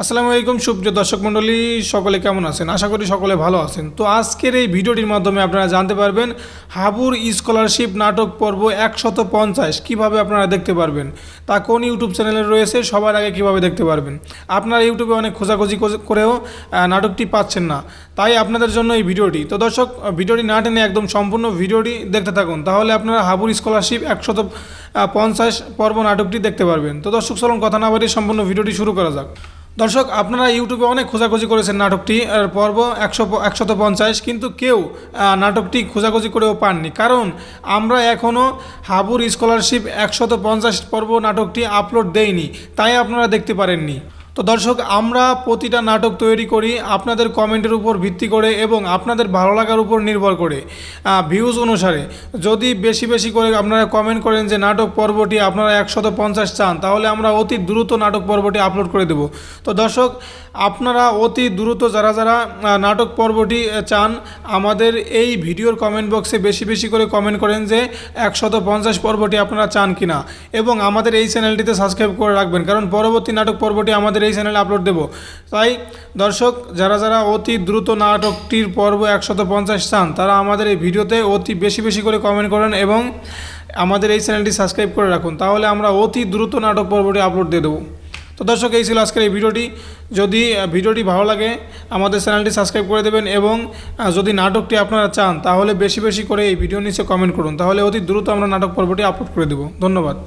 আসসালামু আলাইকুম সুপ্রিয় দর্শক মণ্ডলী, সকলে কেমন আছেন? আশা করি সকলে ভালো আছেন। তো আজকের এই ভিডিওটির মাধ্যমে আপনারা জানতে পারবেন হাবুর স্কলারশিপ নাটক পর্ব 150 কীভাবে আপনারা দেখতে পারবেন, তা কোন ইউটিউব চ্যানেলে রয়েছে, সবার আগে কীভাবে দেখতে পারবেন। আপনারা ইউটিউবে অনেক খোঁজাখুঁজি করেও নাটকটি পাচ্ছেন না, তাই আপনাদের জন্য এই ভিডিওটি। তো দর্শক, ভিডিওটি না টেনে একদম সম্পূর্ণ ভিডিওটি দেখতে থাকুন, তাহলে আপনারা হাবুর স্কলারশিপ 150 পর্ব নাটকটি দেখতে পারবেন। তো দর্শক, চলুন কথা না বাড়িয়ে সম্পূর্ণ ভিডিওটি শুরু করা যাক। দর্শক, আপনারা ইউটিউবে অনেক খোঁজাখুঁজি করেছেন নাটকটি পর্ব 150, কিন্তু কেউ নাটকটি খোঁজাখুঁজি করেও পাননি, কারণ আমরা এখনও হাবুর স্কলারশিপ 150 পর্ব নাটকটি আপলোড দেইনি, তাই আপনারা দেখতে পারেননি। তো দর্শক, আমরা প্রতিটা নাটক তৈরি করি আপনাদের কমেন্টের উপর ভিত্তি করে এবং আপনাদের ভালো লাগার উপর নির্ভর করে, ভিউজ অনুসারে। যদি বেশি বেশি করে আপনারা কমেন্ট করেন যে নাটক পর্বটি আপনারা 150 চান, তাহলে আমরা অতি দ্রুত নাটক পর্বটি আপলোড করে দেব। তো দর্শক, আপনারা অতি দ্রুত যারা যারা নাটক পর্বটি চান, আমাদের এই ভিডিওর কমেন্ট বক্সে বেশি বেশি করে কমেন্ট করেন যে 150 পর্বটি আপনারা চান কিনা, এবং আমাদের এই চ্যানেলটিতে সাবস্ক্রাইব করে রাখবেন, কারণ পরবর্তী নাটক পর্বটি আমাদের এই চ্যানেলে আপলোড দেব। তাই দর্শক, যারা যারা অতি দ্রুত নাটকটির পর্ব 150 চান, তারা আমাদের এই ভিডিওতে অতি বেশি বেশি করে কমেন্ট করেন এবং আমাদের এই চ্যানেলটি সাবস্ক্রাইব করে রাখুন, তাহলে আমরা অতি দ্রুত নাটক পর্বটি আপলোড দিয়ে দেবো। তো দর্শক, এই ছিল আজকের এই ভিডিওটি। যদি ভিডিওটি ভালো লাগে আমাদের চ্যানেলটি সাবস্ক্রাইব করে দেবেন, এবং যদি নাটকটি আপনারা চান তাহলে বেশি বেশি করে এই ভিডিও নিচে কমেন্ট করুন, তাহলে অতি দ্রুত আমরা নাটক পর্বটি আপলোড করে দেবো। ধন্যবাদ।